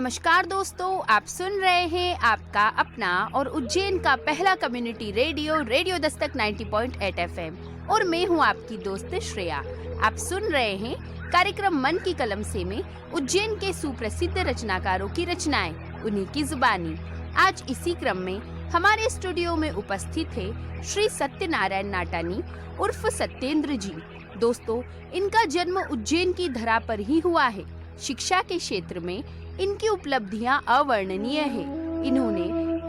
नमस्कार दोस्तों, आप सुन रहे हैं आपका अपना और उज्जैन का पहला कम्युनिटी रेडियो दस्तक 90.8 FM और मैं हूं आपकी दोस्त श्रेया। आप सुन रहे हैं कार्यक्रम मन की कलम से में उज्जैन के सुप्रसिद्ध रचनाकारों की रचनाएं, उन्हीं की जुबानी। आज इसी क्रम में हमारे स्टूडियो में उपस्थित है श्री सत्यनारायण नाटानी उर्फ सत्येंद्र जी। दोस्तों, इनका जन्म उज्जैन की धरा पर ही हुआ है। शिक्षा के क्षेत्र में इनकी उपलब्धियां अवर्णनीय है। इन्होंने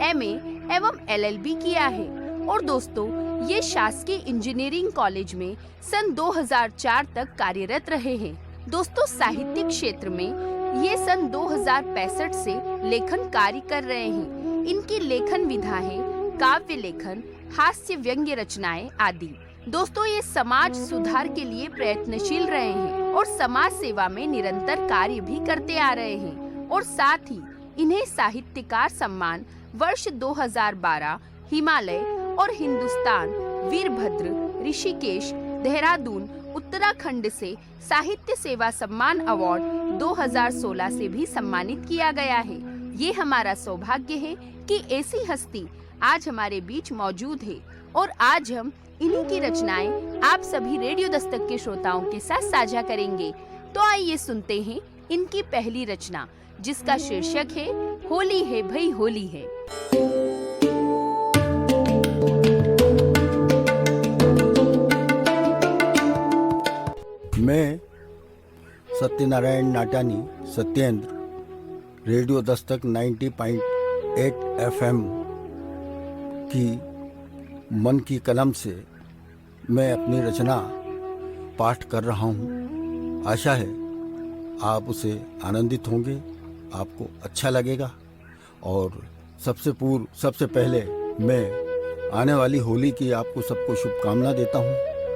MA एवं LLB किया है और दोस्तों ये शासकीय इंजीनियरिंग कॉलेज में सन 2004 तक कार्यरत रहे हैं। दोस्तों, साहित्यिक क्षेत्र में ये सन 2065 से लेखन कार्य कर रहे हैं। इनकी लेखन विधा है काव्य लेखन, हास्य व्यंग्य रचनाएं आदि। दोस्तों, ये समाज सुधार के लिए प्रयत्नशील रहे हैं और समाज सेवा में निरंतर कार्य भी करते आ रहे हैं और साथ ही इन्हें साहित्यकार सम्मान वर्ष 2012 हिमालय और हिंदुस्तान, वीरभद्र, ऋषिकेश, देहरादून, उत्तराखंड से साहित्य सेवा सम्मान अवार्ड 2016 से भी सम्मानित किया गया है। ये हमारा सौभाग्य है कि ऐसी हस्ती आज हमारे बीच मौजूद है और आज हम इन्हीं की रचनाएं आप सभी रेडियो दस्तक के श्रोताओं के साथ साझा करेंगे। तो आइए सुनते हैं इनकी पहली रचना, जिसका शीर्षक है होली है भई होली है। मैं सत्यनारायण नाटानी सत्येंद्र रेडियो दस्तक 90.8 FM की मन की कलम से मैं अपनी रचना पाठ कर रहा हूँ। आशा है आप उसे आनंदित होंगे, आपको अच्छा लगेगा। और सबसे पहले मैं आने वाली होली की आपको सबको शुभकामना देता हूँ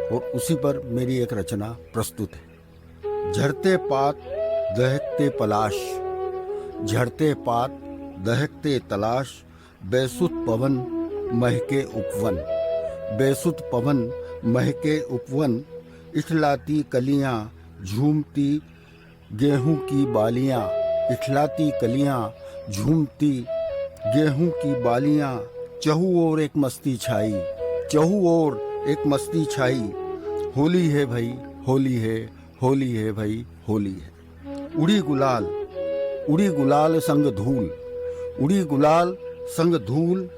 और उसी पर मेरी एक रचना प्रस्तुत है। झरते पात दहकते पलाश, झरते पात दहकते तलाश, बेसुध पवन महके उपवन, बेसुध पवन महके उपवन, इठलाती कलियां झूमती गेहूं की बालियां, इठलाती कलियां झूमती गेहूं की बालियां, चहु ओर एक मस्ती छाई, चहु ओर एक मस्ती छाई, होली है भाई होली है, होली है भाई होली है। उड़ी गुलाल संग धूल, उड़ी गुलाल संग धूल,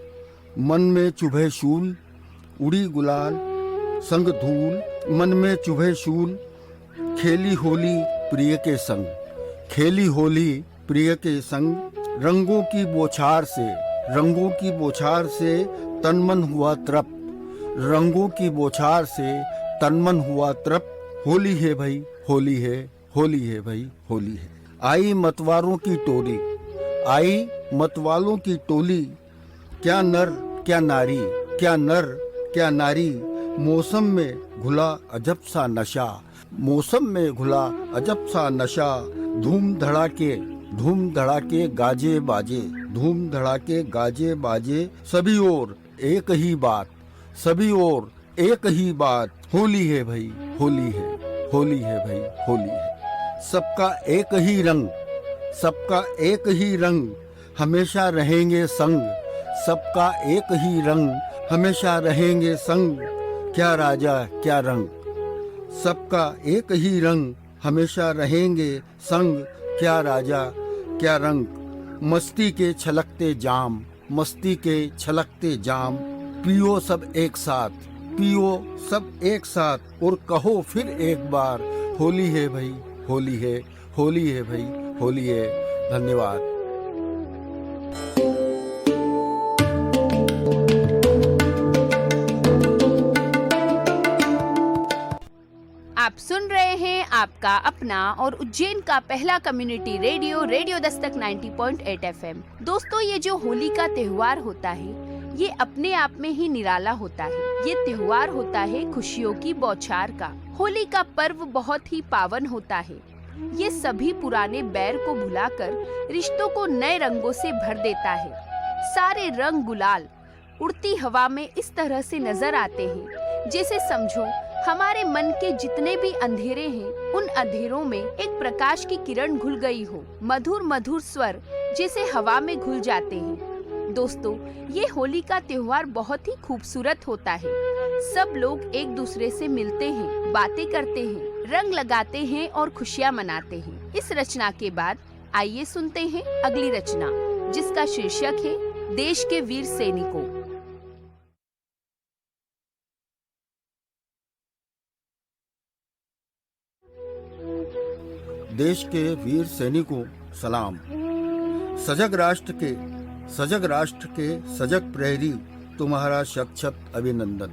मन में चुभे शूल, उड़ी गुलाल संग धूल, मन में चुभे शूल, खेली होली प्रिय के संग, खेली होली प्रिय के संग, रंगों की बौछार से तनमन हुआ तृप, रंगों की बौछार से तनमन हुआ तृप, होली है भाई होली है, होली है भाई होली है। आई मतवारों की टोली, आई मतवालों की टोली, क्या नर क्या नारी, क्या नर क्या नारी, मौसम में घुला अजब सा नशा, मौसम में घुला अजब सा नशा, धूम धड़ाके गाजे बाजे, धूम धड़ाके गाजे बाजे, सभी ओर एक ही बात, सभी ओर एक ही बात, होली है भाई होली है, होली है भाई होली है। सबका एक ही रंग, सबका एक ही रंग, हमेशा रहेंगे संग, सबका एक ही रंग, हमेशा रहेंगे संग, क्या राजा क्या रंग, सबका एक ही रंग, हमेशा रहेंगे संग, क्या राजा क्या रंग, मस्ती के छलकते जाम, मस्ती के छलकते जाम, पियो सब एक साथ, पियो सब एक साथ और कहो फिर एक बार, होली है भाई होली है, होली है भाई होली है। धन्यवाद। आप सुन रहे हैं आपका अपना और उज्जैन का पहला कम्युनिटी रेडियो दस्तक 90.8 FM। दोस्तों, ये जो होली का त्योहार होता है ये अपने आप में ही निराला होता है। ये त्योहार होता है खुशियों की बौछार का। होली का पर्व बहुत ही पावन होता है। ये सभी पुराने बैर को भुलाकर रिश्तों को नए रंगों से भर देता है। सारे रंग गुलाल उड़ती हवा में इस तरह से नजर आते हैं जैसे समझो हमारे मन के जितने भी अंधेरे हैं, उन अंधेरों में एक प्रकाश की किरण घुल गई हो। मधुर मधुर स्वर जैसे हवा में घुल जाते हैं। दोस्तों, ये होली का त्योहार बहुत ही खूबसूरत होता है। सब लोग एक दूसरे से मिलते हैं, बातें करते हैं, रंग लगाते हैं और खुशियाँ मनाते हैं। इस रचना के बाद आइए सुनते हैं अगली रचना, जिसका शीर्षक है देश के वीर सैनिकों। देश के वीर सैनिकों सलाम। सजग राष्ट्र के सजग प्रहरी तुम्हारा शत शत अभिनंदन।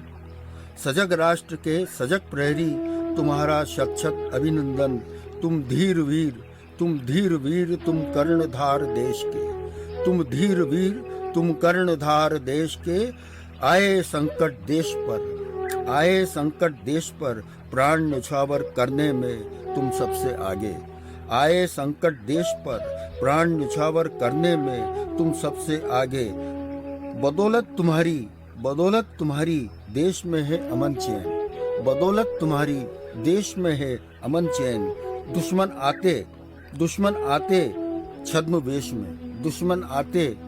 सजग राष्ट्र के सजग प्रहरी तुम्हारा शत शत अभिनंदन। तुम धीर वीर तुम कर्णधार देश के। तुम धीर वीर तुम कर्णधार देश के। आए संकट देश पर प्राण न्यौछावर करने में तुम सबसे आगे। आए संकट देश पर प्राण न्यौछावर करने में तुम सबसे आगे। बदौलत तुम्हारी देश में है अमन चैन। बदौलत तुम्हारी देश में है अमन चैन। दुश्मन आते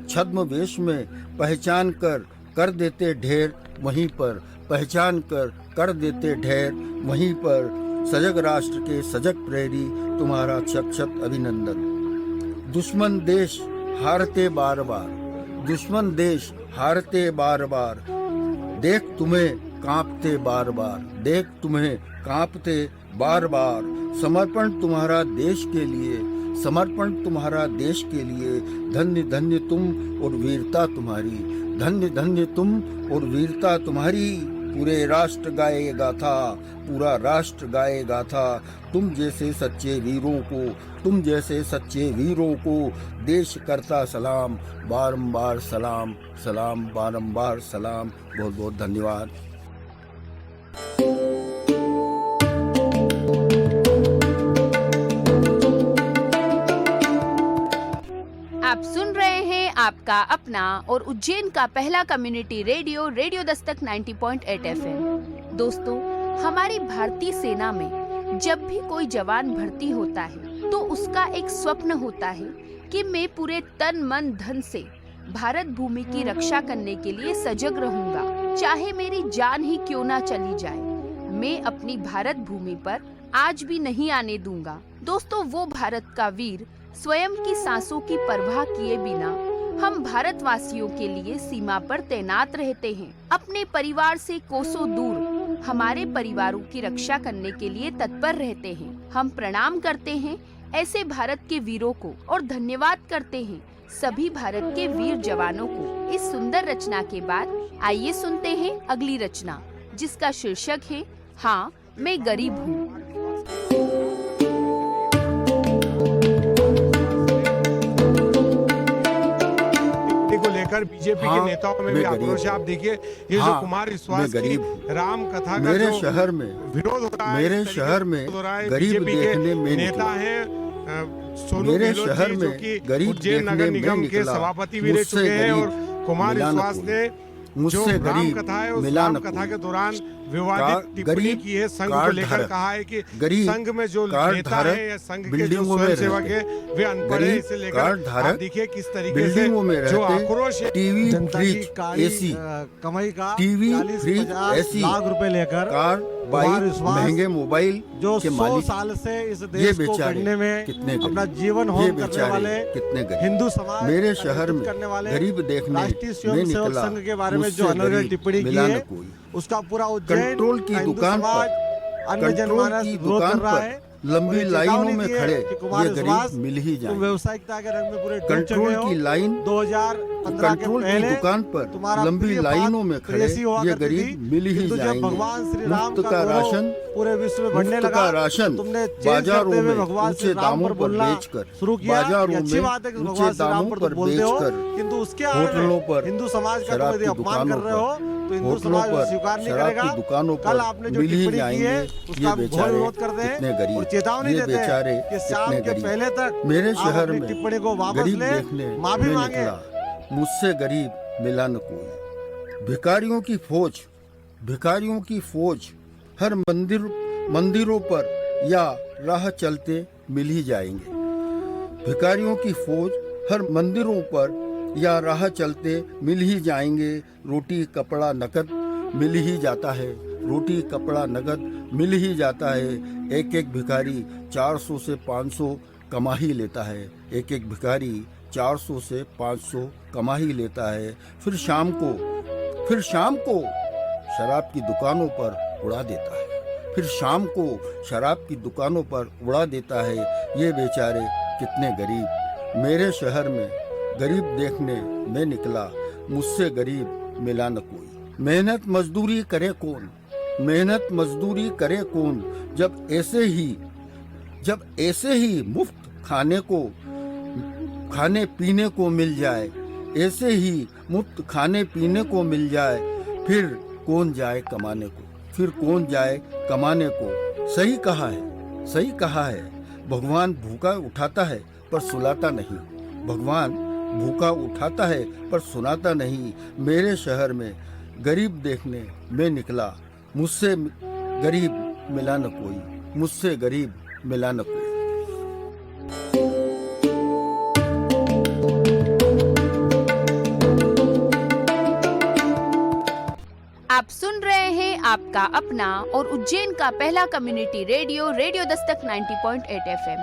छद्म वेश में पहचान कर देते ढेर वहीं पर। पहचान कर देते ढेर वहीं पर। सजग राष्ट्र के सजग प्रहरी तुम्हारा शत शत अभिनंदन। दुश्मन देश हारते बार बार। देख तुम्हें कांपते बार बार। समर्पण तुम्हारा देश के लिए। धन्य धन्य तुम और वीरता तुम्हारी। पूरा राष्ट्र गाएगा था। तुम जैसे सच्चे वीरों को देश करता सलाम। बारंबार सलाम। बहुत बहुत धन्यवाद। आप सुन रहे हैं आपका अपना और उज्जैन का पहला community radio, radio Dastak 90.8 FM। दोस्तों, हमारी भारतीय सेना में जब भी कोई जवान भर्ती होता है तो उसका एक स्वप्न होता है कि मैं पूरे तन मन धन से भारत भूमि की रक्षा करने के लिए सजग रहूंगा, चाहे मेरी जान ही क्यों ना चली जाए। मैं अपनी भारत भूमि पर आज भी नहीं आने दूंगा। दोस्तों, वो भारत का वीर स्वयं की सांसों की परवाह किए बिना हम भारतवासियों के लिए सीमा पर तैनात रहते हैं। अपने परिवार से कोसों दूर हमारे परिवारों की रक्षा करने के लिए तत्पर रहते हैं। हम प्रणाम करते हैं ऐसे भारत के वीरों को और धन्यवाद करते हैं सभी भारत के वीर जवानों को। इस सुंदर रचना के बाद आइए सुनते हैं अगली रचना, जिसका शीर्षक है हाँ मैं गरीब हूँ। को लेकर बीजेपी के नेताओं में भी आक्रोश है। आप देखिए, ये जो कुमार विश्वास की राम कथा का मेरे जो शहर में विरोध हो रहा है, मेरे शहर में गरीब देखने में नेता है सोनू मेरे गहलोत शहर जी, में जो कि गरीब उज्जैन देखने नगर में निगम के निकला। सभापति भी रह चुके हैं और कुमार विश्वास ने जो मुझसे राम गरीब कथा है उस मिला राम न कथा कोई। के दौरान विवादित टिप्पणी की है। संघ को लेकर कहा है कि संघ में जो नेता है या संघ के जो स्वयंसेवक है वे अनपढ़ है। इसे लेकर आप देखिए किस तरीके से जो आक्रोश है। टीवी, फ्रिज, एसी, कमाई का टीवी, 40-50 फ्रिज, एसी, लाख रुपए लेकर कार, बाइक, महंगे मोबाइल जो के 100 मालिक साल से इस ये देश को बेचारे गढ़ने में कितने अपना गरीब, जीवन ये होम करने बेचारे वाले कितने गरीब। हिंदू समाज मेरे का शहर नेतृत्व में करने वाले गरीब देखने राष्ट्रीय में स्वयं सेवक निकला। संघ के बारे में मुझसे जो अनर्गल गरीब टिप्पणी की मिला न है, कोई। उसका पूरा उज्जैन कंट्रोल की का हिंदू दुकान समाज, अन्य कंट्रोल जनमानस की विरोध दुकान कर रहा पर है। लंबी लाइनों में खड़े कि कुमार ये विश्वास गरीब मिल ही तुम जाएंगे। व्यवसायिकता के रंग में पूरे डूब कंट्रोल चुके हो। की लाइन 2015 के कंट्रोल की पहले दुकान पर तुम्हारा लंबी प्रिय लाइनों में बात खड़े प्रेयसी हुआ ये करती गरीब थी। मिल ही किंतु जब जाएंगे। भगवान श्री राम मुफ्त का का गौरव राशन पूरे विश्व में बढ़ने मुफ्त लगा का राशन तो तुमने चेंज बाजारों करते हुए में भगवान ऊंचे श्री राम दामों पर पर बोलना बेचकर शुरू किया। बाजारों ये अच्छी में बात है कि ऊंचे भगवान श्री राम दामों पर पर तुम बोलते हो, बेचकर किंतु उसके आड़ होटलों पर हिंदू समाज का तुम शराब यदि की अपमान कर दुकानों रहे हो तो हिंदू होटलों समाज पर स्वीकार नहीं शराब करेगा। की दुकानों कल पर आपने जो मिल ही टिप्पणी की जाएंगे। है ये उसका घोर बेचारे विरोध करते कितने हैं गरीब, और चेतावनी ये देते हैं बेचारे कि शाम कितने के गरीब। पहले तक मेरे आप शहर अपनी में टिप्पणी को वापस गरीब ले, देखने माफी में मांगे। निकला। मुझसे गरीब मिला न कोई। भिखारियों की फौज हर मंदिरों पर या राह चलते मिल ही जाएंगे। भिखारियों की फौज हर मंदिरों पर या राह चलते मिल ही जाएंगे। रोटी कपड़ा नकद मिल ही जाता है, रोटी कपड़ा नगद मिल ही जाता है। एक एक भिखारी 400 से 500 कमा ही लेता है, एक एक भिखारी 400 से 500 कमा ही लेता है। फिर शाम को शराब की दुकानों पर उड़ा देता है, फिर शाम को शराब की दुकानों पर उड़ा देता है। ये बेचारे कितने गरीब। मेरे शहर में गरीब देखने मैं निकला, मुझसे गरीब मिला न कोई। मेहनत मजदूरी करे कौन, मेहनत मजदूरी करे कौन, जब ऐसे ही मुफ्त खाने पीने को मिल जाए, ऐसे ही मुफ्त खाने पीने को मिल जाए, फिर कौन जाए कमाने को, फिर कौन जाए कमाने को। सही कहा है। भगवान भूखा उठाता है पर सुलाता नहीं, भगवान भूखा उठाता है पर सुनाता नहीं। मेरे शहर में गरीब देखने मैं निकला, मुझसे गरीब मिला न कोई, मुझसे गरीब मिला न कोई। आप सुन रहे हैं आपका अपना और उज्जैन का पहला community radio, radio Dastak 90.8 FM।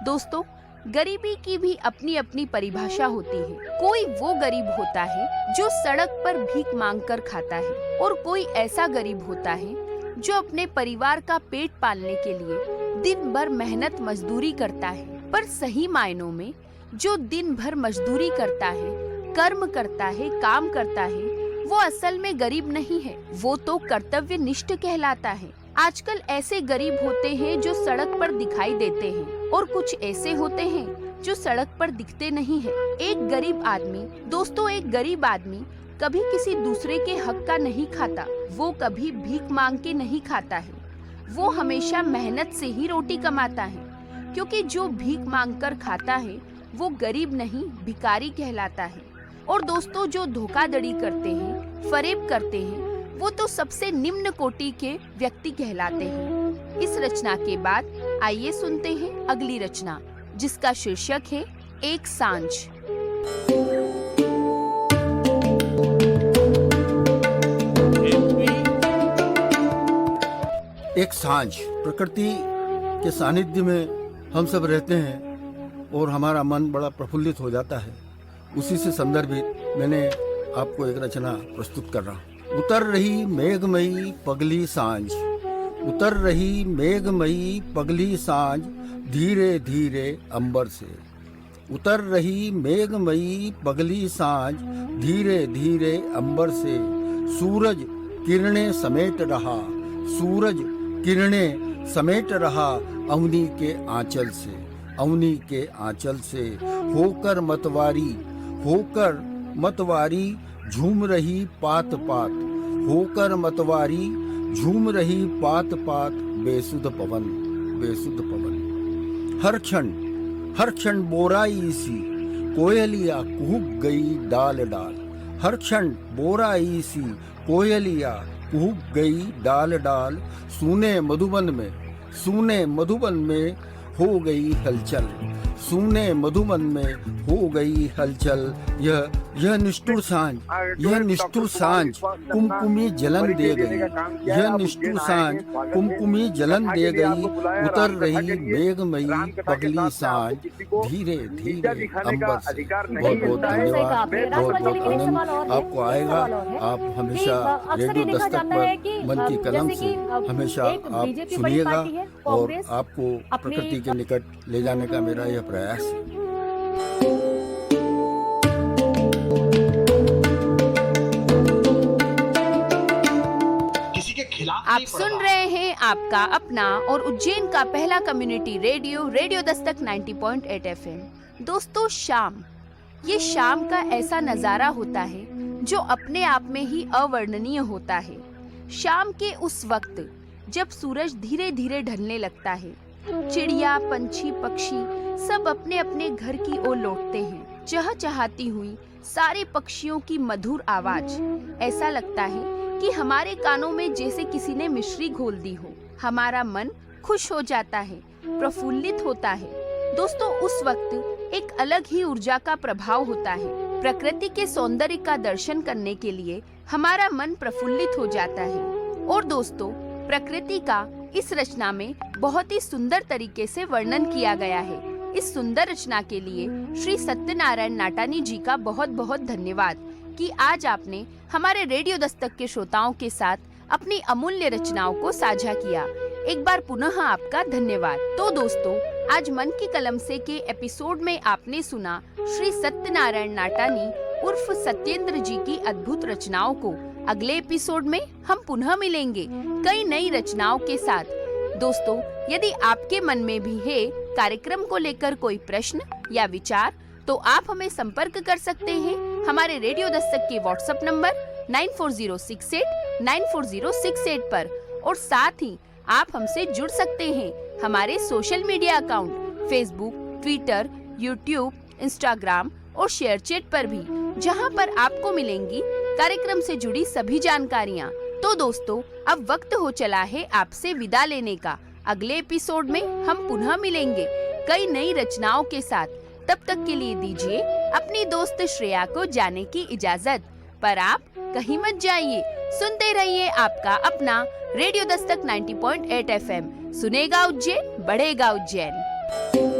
दोस्तों, गरीबी की भी अपनी अपनी परिभाषा होती है। कोई वो गरीब होता है जो सड़क पर भीख मांगकर खाता है, और कोई ऐसा गरीब होता है जो अपने परिवार का पेट पालने के लिए दिन भर मेहनत मजदूरी करता है। पर सही मायनों में जो दिन भर मजदूरी करता है, कर्म करता है, काम करता है, वो असल में गरीब नहीं है, वो तो कर्तव्यनिष्ठ कहलाता है। आजकल ऐसे गरीब होते हैं जो सड़क पर दिखाई देते हैं, और कुछ ऐसे होते हैं जो सड़क पर दिखते नहीं है। एक गरीब आदमी कभी किसी दूसरे के हक का नहीं खाता, वो कभी भीख मांग के नहीं खाता है, वो हमेशा मेहनत से ही रोटी कमाता है। क्योंकि जो भीख मांगकर खाता है वो गरीब नहीं, भिखारी कहलाता है। और दोस्तों, जो धोखाधड़ी करते हैं, फरेब करते हैं, वो तो सबसे निम्न कोटि के व्यक्ति कहलाते हैं। इस रचना के बाद आइए सुनते हैं अगली रचना, जिसका शीर्षक है एक सांझ। एक सांझ। प्रकृति के सानिध्य में हम सब रहते हैं और हमारा मन बड़ा प्रफुल्लित हो जाता है। उसी से संदर्भित मैंने आपको एक रचना प्रस्तुत कर रहा हूँ। उतर रही मेघमयी पगली सांझ, उतर रही मेघमयी पगली सांझ, धीरे धीरे अंबर से। उतर रही मेघमयी पगली सांझ, धीरे धीरे अंबर से। सूरज किरणें समेट रहा, सूरज किरणें समेट रहा, अवनी के आंचल से, अवनी के आंचल से। होकर मतवारी झूम रही पात पात, होकर मतवारी झूम रही पात पात, बेसुध पवन, बेसुध पवन। हर क्षण बोराई सी कोयलिया कुहुक गई डाल डाल, हर क्षण बोराई सी कोयलिया कुहुक गई डाल डाल। सूने मधुबन में हो गई हलचल, सूने मधुबन में हो गई हलचल। यह निष्ठुर सांझ कुमकुमी जलन दे गई, यह निष्ठुर सांझ कुमकुमी जलन दे गई। उतर रही मेघमयी पगली सांझ, धीरे धीरे अंबर से। बहुत बहुत धन्यवाद, बहुत बहुत आनंद आपको आएगा। आप हमेशा रेडियो दस्तक पर मन की कलम से हमेशा आप सुनिएगा, और आपको प्रकृति के निकट ले जाने का मेरा यह प्रयास है। आप सुन रहे हैं आपका अपना और उज्जैन का पहला community radio, radio Dastak 90.8 FM। दोस्तों, ये शाम का ऐसा नजारा होता है जो अपने आप में ही अवर्णनीय होता है। शाम के उस वक्त जब सूरज धीरे धीरे ढलने लगता है, चिड़िया, पंछी, पक्षी सब अपने अपने घर की ओर लौटते हैं। चहचहाती हुई सारे पक्षियों की मधुर आवाज, ऐसा लगता है कि हमारे कानों में जैसे किसी ने मिश्री घोल दी हो। हमारा मन खुश हो जाता है, प्रफुल्लित होता है। दोस्तों, उस वक्त एक अलग ही ऊर्जा का प्रभाव होता है। प्रकृति के सौंदर्य का दर्शन करने के लिए हमारा मन प्रफुल्लित हो जाता है। और दोस्तों, प्रकृति का इस रचना में बहुत ही सुंदर तरीके से वर्णन किया गया है। इस सुंदर रचना के लिए श्री सत्यनारायण नाटानी जी का बहुत बहुत धन्यवाद कि आज आपने हमारे रेडियो दस्तक के श्रोताओं के साथ अपनी अमूल्य रचनाओं को साझा किया। एक बार पुनः आपका धन्यवाद। तो दोस्तों, आज मन की कलम से के एपिसोड में आपने सुना श्री सत्यनारायण नाटानी उर्फ सत्येंद्र जी की अद्भुत रचनाओं को। अगले एपिसोड में हम पुनः मिलेंगे कई नई रचनाओं के साथ। दोस्तों, यदि आपके मन में भी है कार्यक्रम को लेकर कोई प्रश्न या विचार, तो आप हमें संपर्क कर सकते हैं हमारे रेडियो दस्तक के व्हाट्सएप नंबर 9406894068 पर। और साथ ही आप हमसे जुड़ सकते हैं हमारे social media account Facebook, Twitter, YouTube, Instagram और शेयरचैट पर भी, जहां पर आपको मिलेंगी कार्यक्रम से जुड़ी सभी जानकारियां। तो दोस्तों, अब वक्त हो चला है आपसे विदा लेने का। अगले एपिसोड में हम पुनः मिलेंगे कई नई रचनाओं के साथ। तब तक के लिए दीजिए अपनी दोस्त श्रेया को जाने की इजाजत। पर आप कहीं मत जाइए, सुनते रहिए आपका अपना रेडियो दस्तक 90.8 FM। सुनेगा उज्जैन, बढ़ेगा उज्जैन।